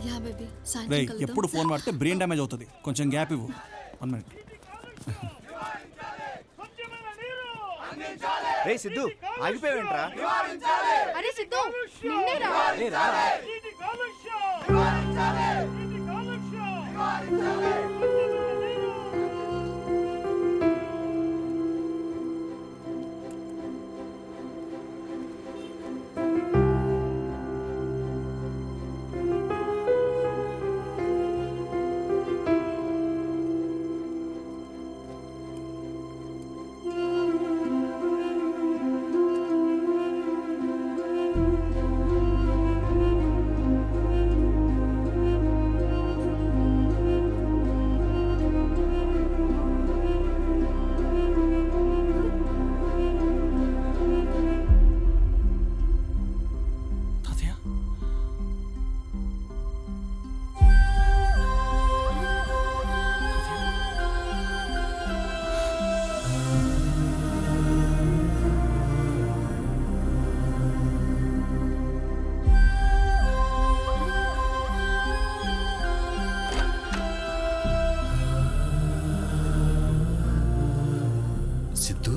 Yeah baby రే సాయంత్రం కలుద్దాం. ఎప్పుడు ఫోన్ వాడితే బ్రెయిన్ డ్యామేజ్ అవుతుంది, కొంచెం గ్యాప్ ఇవ్వు. 1 మినిట్. రే సిద్ధు ఆగిపోయావేంట్రా? అరే సిద్ధు నిన్నేరా? రే రారా. తాతయ్య సిద్ధు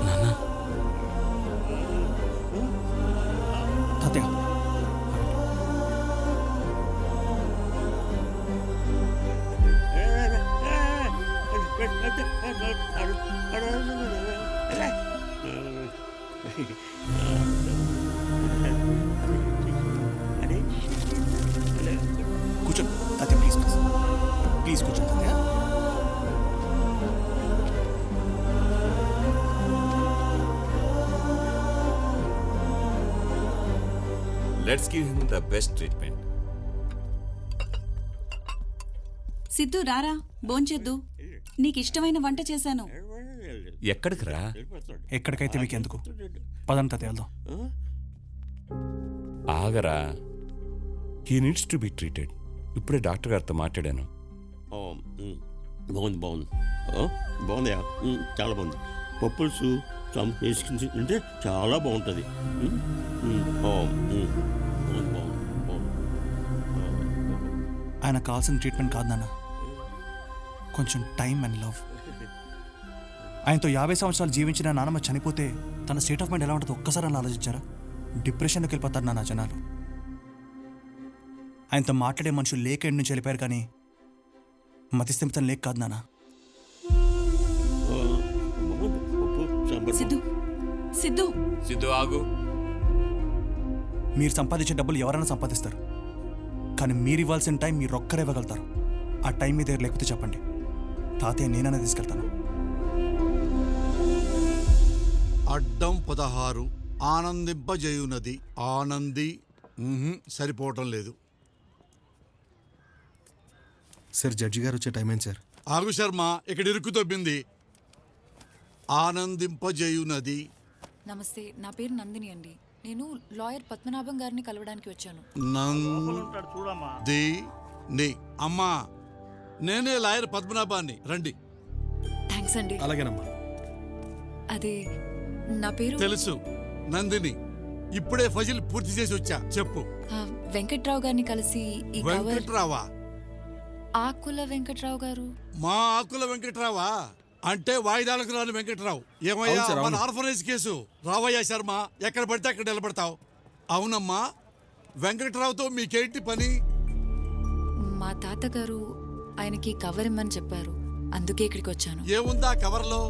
నాన్న తాతయ్య కూర్చోండి తాతయ్య, ప్లీజ్ ప్లీజ్ ప్లీజ్ కూర్చోండి తాతయ్య. Let's give him the best treatment. Siddhu రారా భోంచేద్దు. నీకిష్టమైన వంట చేశాను. ఎక్కడికి రా? ఎక్కడికైతే మీకు ఎందుకు, పదండి తాతయ్య వెళ్దాం. ఆగరా. He needs to be treated. ఇప్పుడే డాక్టర్ గారితో మాట్లాడాను. బాగుంది బాగుంది బాగుందయా, చాలా బాగుంది. పప్పులుసు వేసుకుని తింటే చాలా బాగుంటుంది. బాగుంది బాగుంది. ఆయన కావాల్సిన ట్రీట్మెంట్ కాదు నాన్న, కొంచెం టైం అండ్ లవ్. ఆయనతో 50 సంవత్సరాలు జీవించిన నాన్నమ్మ చనిపోతే తన స్టేట్ ఆఫ్ మైండ్ ఎలా ఉంటుందో ఒక్కసారి అలా ఆలోచించారా? డిప్రెషన్లోకి వెళ్ళిపోతారు నాన్న జనాలు. ఆయనతో మాట్లాడే మనుషులు లేక ఎండు నుంచి వెళ్ళిపోయారు, కానీ మతిస్థిమితం లేక కాదు నాన్న. సిద్ధు సిద్ధు సిద్ధు ఆగు. మీరు సంపాదించే డబ్బులు ఎవరైనా సంపాదిస్తారు, కానీ మీరు ఇవ్వాల్సిన టైం మీరు ఒక్కరే ఇవ్వగలుగుతారు. ఆ టైం మీ దగ్గర లేకపోతే చెప్పండి, తాతయ్య నేనైనా తీసుకెళ్తాను. అడ్డం 16 ఆనందింపజేయునది. ఆనంది సరిపోవటం లేదు. సార్ జడ్జి గారు వచ్చే టైం ఏంటి సార్? ఆగు శర్మ, ఇక్కడ ఇరుకు తొబ్బింది. ఆనందింపజేయునది. నమస్తే, నా పేరు నందిని అండి. నేను లాయర్ పద్మనాభం గారిని కలవడానికి వచ్చాను. నందిని అమ్మా, నేనే లాయర్ పద్మనాభాన్ని, రండి. థ్యాంక్స్ అండి. అలాగేనమ్మా. అదే నా పేరు తెలుసు, నందిని. ఇప్పుడే ఫజిల్ పూర్తి చేసి వచ్చా. చెప్పు. వెంకట్రావు గారిని కలిసి ఈ కవర్. వెంకట్రావా? ఆకుల వెంకట్రావు గారు. మా ఆకుల వెంకట్రావా అంటే వాయిదాలకు రాని వెంకట్రావు. ఏమయ్యా, మన ఆర్ఫనైజ్ కేసు. రావయ్యా శర్మ, ఎక్కడ పడితే అక్కడ నిలబడతావు. అవునమ్మా, వెంకట్రావుతో మీకేంటి పని? మా తాతగారు ఆయనకి కవర్ ఇమ్మని చెప్పారు, అందుకే ఇక్కడికి వచ్చాను. ఏముందా కవర్లో?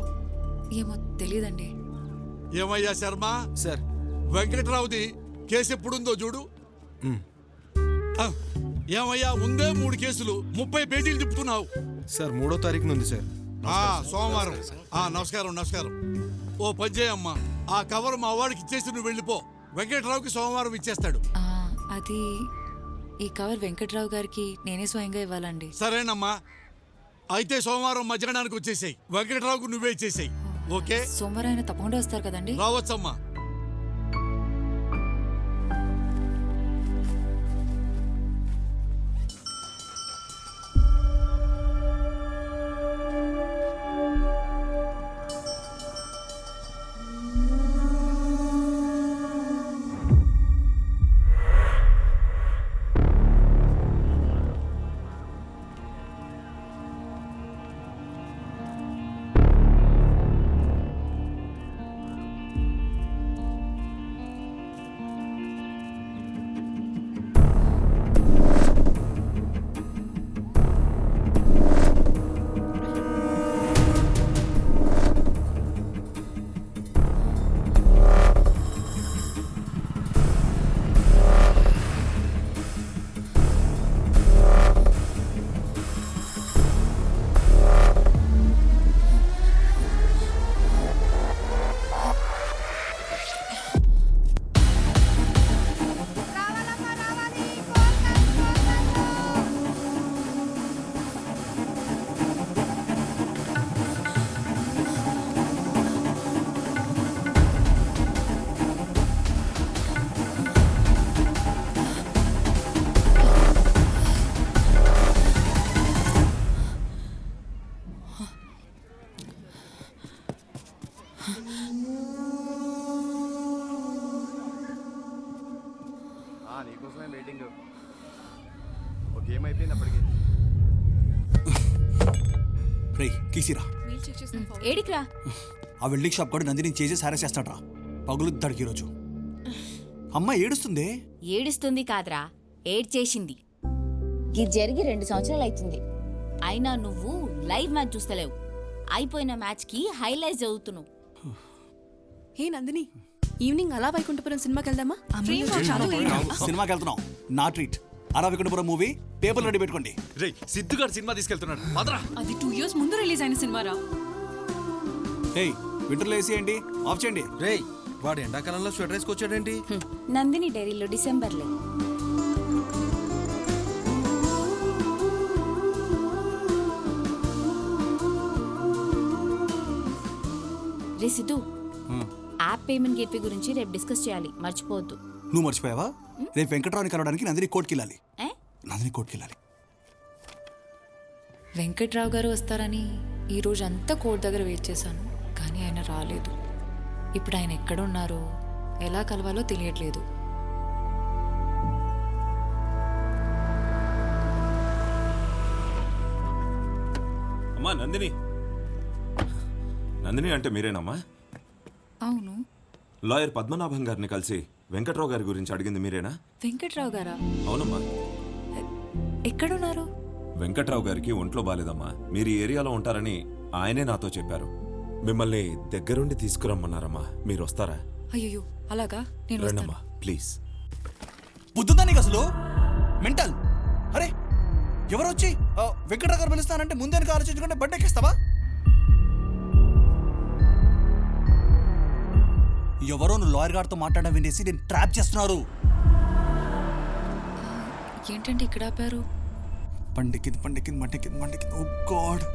ఏమో తెలియదండి. ఏమయ్యా శర్మ, సార్ వెంకట్రావుది కేసు ఎప్పుడుందో చూడు. ఏమయ్యా, ఉందే 3 కేసులు, 30 పేజీలు తిప్పుతున్నావు. సార్ 3వ తారీఖున ఉంది సార్. సోమవారం. నమస్కారం నమస్కారం. ఓ పని చేయమ్మా, ఆ కవర్ మా వాడికి ఇచ్చేసి నువ్వు వెళ్ళిపో. వెంకట్రావుకి సోమవారం ఇచ్చేస్తాడు. అది ఈ కవర్ వెంకట్రావు గారికి నేనే స్వయంగా ఇవ్వాలండి. సరేనమ్మా, అయితే సోమవారం మధ్యాహ్నానికి వచ్చేసాయి. వెంకట్రావుకు నువ్వే ఇచ్చేసాయి. ఓకే? సోమవారం ఆయన తప్పకుండా వస్తారు కదండి? రావచ్చమ్మా. నీకోసమే వెయిటింగ్. ఒక గేమ్ అయిపోయినప్పటికీ రే కీసిరా. ఏడికిరా? ఆ వెల్డింగ్ షాప్ కూడా నందిని చేసి సారే చేస్తాడ్రా. పగులుద్దాడికి ఈరోజు. అమ్మ ఏడుస్తుందే. ఏడుస్తుంది కాదురా, ఏడ్చేసింది. ఇది జరిగి 2 సంవత్సరాలు అవుతుంది. అయినా నువ్వు లైవ్ మ్యాచ్ చూస్తలేవు. అయిపోయిన మ్యాచ్కి హైలైట్స్ చదువుతున్నావు. హే నందిని, ఈవినింగ్ అలా వైకుంఠపురం సినిమాకి వెళ్దామా? సినిమాకి వెళ్తున్నాం, నా ట్రీట్. అలా వికుంఠపురం మూవీ పేపర్ రెడీ పెట్టుకోండి. రే సిద్ధు గారు సినిమా తీసుకెళ్తున్నాడు. మదరా అది 2 years ముందు రిలీజ్ అయిన సినిమారా. హే వింటర్లో వేసేయండి, ఆఫ్ చేయండి. రే వాడు ఎండాకాలంలో స్వెటర్ వేసుకొచ్చాడేంటి? నందిని డైరీలో డిసెంబర్లో. రే సిద్ధు, యాప్ పేమెంట్ గేట్వే గురించి రేపు డిస్కస్ చేయాలి, మర్చిపోవద్దు. నువ్వు మర్చిపోయావా? రేపు వెంకట్రావుని కలవడానికి నందిని కోర్టుకి వెళ్ళాలి. ఏ? నందిని కోర్టుకి వెళ్ళాలి. వెంకట్రావు గారు వస్తారని ఈరోజు అంతా కోర్టు దగ్గర వెయిట్ చేశాను, కానీ ఆయన రాలేదు. ఇప్పుడు ఆయన ఎక్కడున్నారో ఎలా కలవాలో తెలియట్లేదు. అమ్మా నందిని. నందిని అంటే మీరేనమ్మా? అవును. లాయర్ పద్మనాభం గారిని కలిసి వెంకట్రావు గారి గురించి అడిగింది మీరేనా? వెంకట్రావు గారా? అవునమ్మా. ఎక్కడున్నారు? వెంకట్రావు గారికి ఒంట్లో బాలేదమ్మా. మీరు ఈ ఏరియాలో ఉంటారని ఆయనే నాతో చెప్పారు. మిమ్మల్ని దగ్గరుండి తీసుకురమ్మన్నారమ్మా. మీరు వస్తారా? అయ్యో అలాగా, నేను రండమ్మా ప్లీజ్. బుద్ధుందా నీకు అసలు? మెంటల్. అరే ఎవరు వచ్చి వెంకట్రావు గారు పిలుస్తానంటే ముందే ఆలోచించుకుంటే బండి ఎక్కిస్తావా? ఎవరో నువ్వు లాయర్ గారితో మాట్లాడడం వినేసి నేను ట్రాప్ చేస్తున్నారు. ఏంటంటే ఇక్కడ ఆపారు? పండికింది పండికింది మండికింది మండికింది. ఓ గాడ్.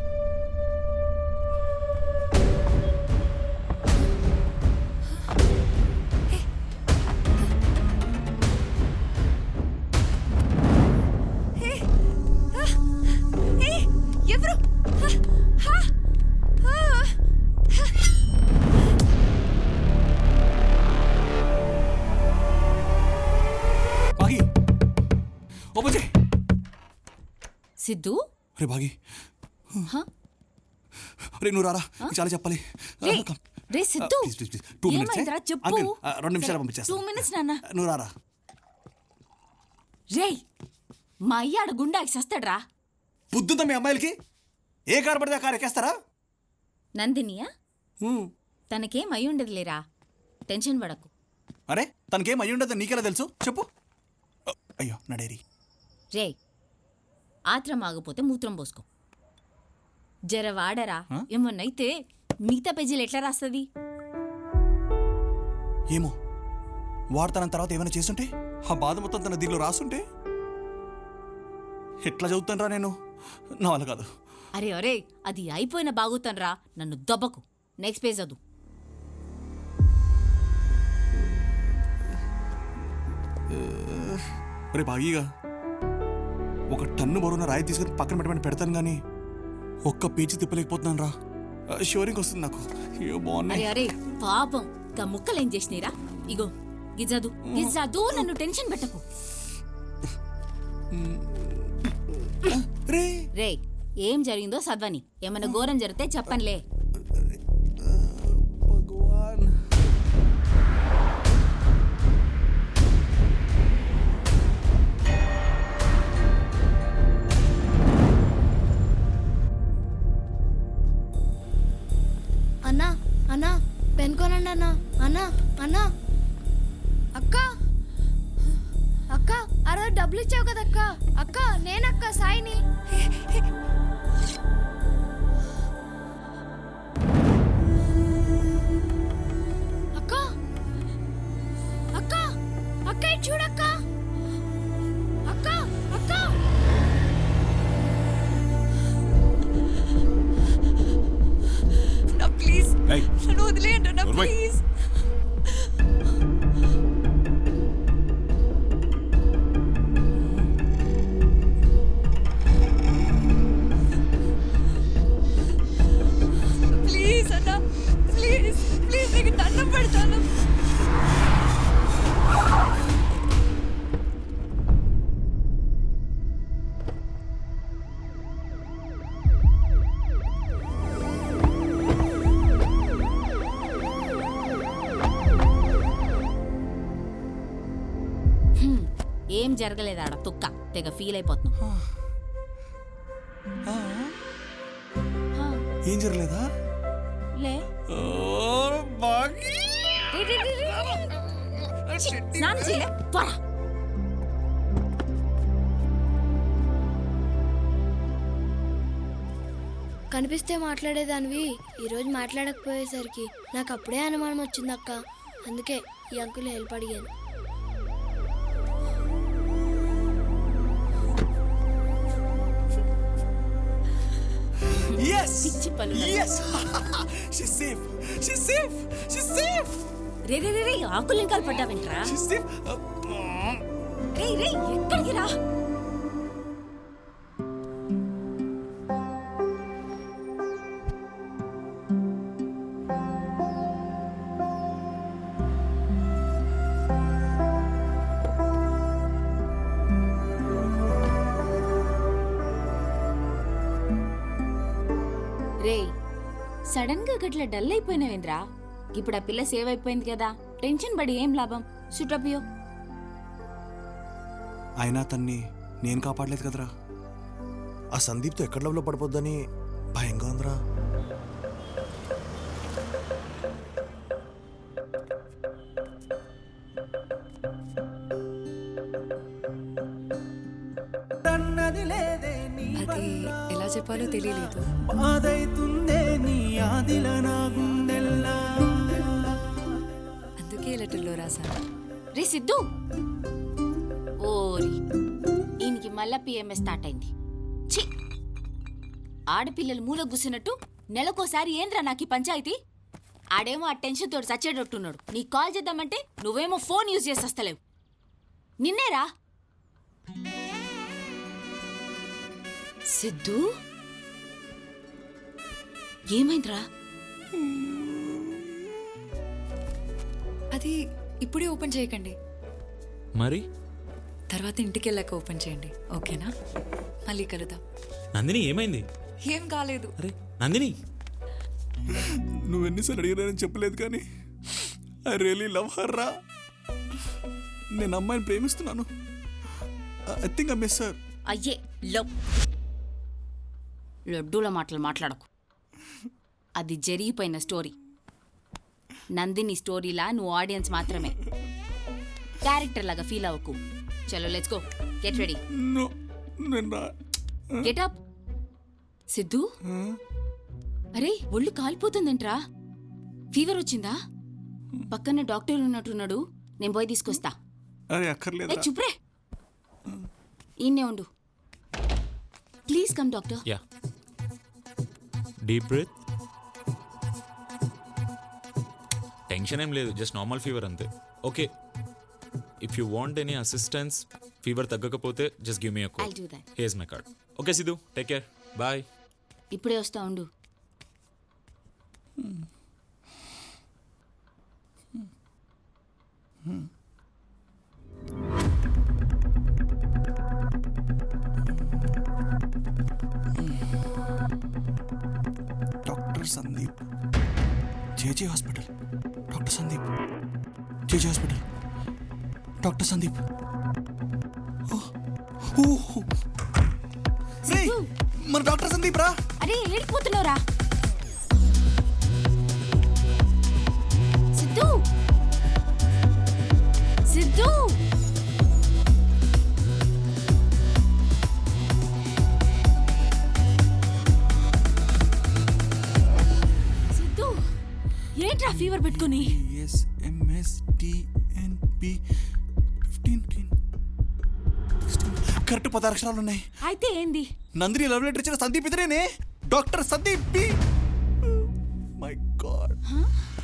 ఎవరు? బాగి ఓపెన్ చేయి. సిద్ధు, రే బాగి, రే నువ్వు రారా, చాలా చెప్పాలి. రే Siddhu, please please please 2 minutes. ఏమైందిరా చెప్పు. అంకుల్ 2 నిమిషాలు పంపించేస్తా. 2 minutes నాన్న. నువ్వు రారా. రేయ్, మా అయ్యాడు గుండాకి సస్తాడ్రా. బుద్ధుందా మీ అమ్మాయిలకి? ఏ కారు పడితే ఆ కారు ఎక్కేస్తారా? నందినియా? తనకేం అయి ఉండదులేరా, టెన్షన్ పడకు. అరే తనకేం అయ్యి ఉండదు నీకెలా తెలుసు చెప్పు. అయ్యో నా డైరీ. రే, ఆత్రం ఆగిపోతే మూత్రం పోసుకో. జర వాడరా, ఏమన్నైతే మిగతా పేజీలు ఎట్లా రాస్తుంది? ఏమో వాడతాన తర్వాత ఏమైనా చేస్తుంటే, ఆ బాధ మొత్తం తన దీనిలో రాస్తుంటే ఎట్లా చదువుతాను రా నేను? నా వల్ల కాదు. అరే అరే, అది అయిపోయిన బాగుతానరా, నన్ను దెబ్బకు. నెక్స్ట్ పేజ్ చదువు. రే బాగీగా, 1 టన్ను బరువున రాయి తీసుకుని పక్కన పెట్టమని పెడతాను కానీ ఒక్క పేజీ తిప్పలేకపోతున్నాను రా. షోరింగ్ వస్తుంది నాకు. అయ్యో అరే బాగున్నాయి. అరే పాపం, గా ముక్కలేం చేసినీరా? ఇగో గిజదు గిజదు, నన్ను టెన్షన్ పెట్టకు. రే రే, ఏం జరిగిందో చదవని, ఏమన్నా ఘోరం జరిగితే చెప్పనులే. భగవాన్. అన్నా అన్నా, పెన్ కొనండి అన్నా. అన్నా అన్నా, అక్క అక్క, ఆ రోజు డబ్బులు ఇచ్చావు కదక్క. అక్క నేనక్క, సాయిని. అక్క అక్క అక్క, ఇటు చూడక్క. అక్క అక్క, నా ప్లీజ్ ఏయ్, నన్ను వదిలేయండి నా నోర్మై. ప్లీజ్. ప్లీజ్ నాన్న ప్లీజ్ ప్లీజ్ నీకు దండం పెడతాను. ఏం జరగలేదు ఆడ తుక్క తెగ ఫీల్ అయిపోతున్నాం. ఏం జరగలేదా? లే స్నానం చేయలే త్వర. కనిపిస్తే మాట్లాడేదానివి ఈరోజు మాట్లాడకపోయేసరికి నాకు అప్పుడే అనుమానం వచ్చింది అక్క. అందుకే ఈ అంకుల్ హెల్ప్ అడిగాను. Yes! పిచ్చి పనులు. Yes! She's safe! She's safe! She's safe! రే రే రే రే ఆకులు ఇంకా పడ్డావేంట్రా? She's safe! రే రే ఎక్కడికి రా? రే సడన్ గా గట్ల డల్ అయిపోయినావేంద్రా? ఇప్పుడు ఆ పిల్ల సేవ్ అయిపోయింది కదా, టెన్షన్ పడి ఏం లాభం? సుటపియో. అయినా తన్ని నేను కాపాడలేదు కదరా. ఆ సందీప్తో ఎక్కడ లవ్లో పడిపోద్దని భయంగా ఉందిరా. అది ఎలా చెప్పాలో తెలియలేదు. అందుకే లెటర్లో రాశాను. రే సిద్ధు, ఓరి ఈయనకి మళ్ళా పిఎంఎస్ స్టార్ట్ అయింది. ఛీ, ఆడపిల్లలు మూల గుసినట్టు నెలకోసారి ఏంద్రా నాకు ఈ పంచాయతీ? ఆడేమో ఆ టెన్షన్ తోటి చచ్చేటట్టున్నాడు. నీకు కాల్ చేద్దామంటే నువ్వేమో ఫోన్ యూజ్ చేసి వస్తలేవు. నిన్నేరా సిద్ధు, ఏమైందిరా? అది ఇప్పుడే ఓపెన్ చేయకండి, మరి తర్వాత ఇంటికి వెళ్ళాక ఓపెన్ చేయండి, ఓకేనా? మళ్ళీ కలుద్దాం. నందిని ఏమైంది? ఏం కాలేదు. అరే నందిని, నువ్వు ఎన్నిసార్లు అడిగినానని చెప్పలేదు కానీ ఐ రియలీ లవ్ హర్ రా. నేను అమ్మాయిని ప్రేమిస్తున్నాను. I think I miss her. అయ్యే లడ్డూల మాటలు మాట్లాడకు. అది జరిగిపోయిన స్టోరీ. నందిని స్టోరీలా నువ్వు ఆడియన్స్ మాత్రమే. క్యారెక్టర్ లాగా ఫీల్ అవ్వకు. చలో let's go, get ready, no నేను గెట్ అప్. సిద్ధు, అరే ఒళ్ళు కాలిపోతుందేంట్రా? ఫీవర్ వచ్చిందా? పక్కన డాక్టర్ ఉన్నట్టున్నాడు, నేను పోయి తీసుకొస్తా. అరే అక్కర్లేదు. ఏ చుప్రే, ఈయన్నే ఉండు. Please come doctor. Yeah, deep breath. Tension ఏం లేదు, జస్ట్ నార్మల్ ఫీవర్ అంతే. Okay, if you want any assistance, fever తగ్గకపోతే just give me a call. I'll do that. Here's my card. Okay Siddhu, take care, bye. ఇప్పుడే వస్తా ఉండు. Doctor Sandeep, JJ hospital. Doctor Sandeep, JJ hospital. Doctor Sandeep. మన doctor Sandeep రా. అరే ఏడిపోతున్నావురా సిద్ధు? సిద్ధు, సిద్ధు ఏంట్రా fever పెట్టుకుని? Correct 10 అక్షరాలు ఉన్నాయి. అయితే ఏంది? నందిని లవ్ లెటర్ ఇచ్చిన సందీప్ ఇతనేనే, డాక్టర్ సందీప్. My God.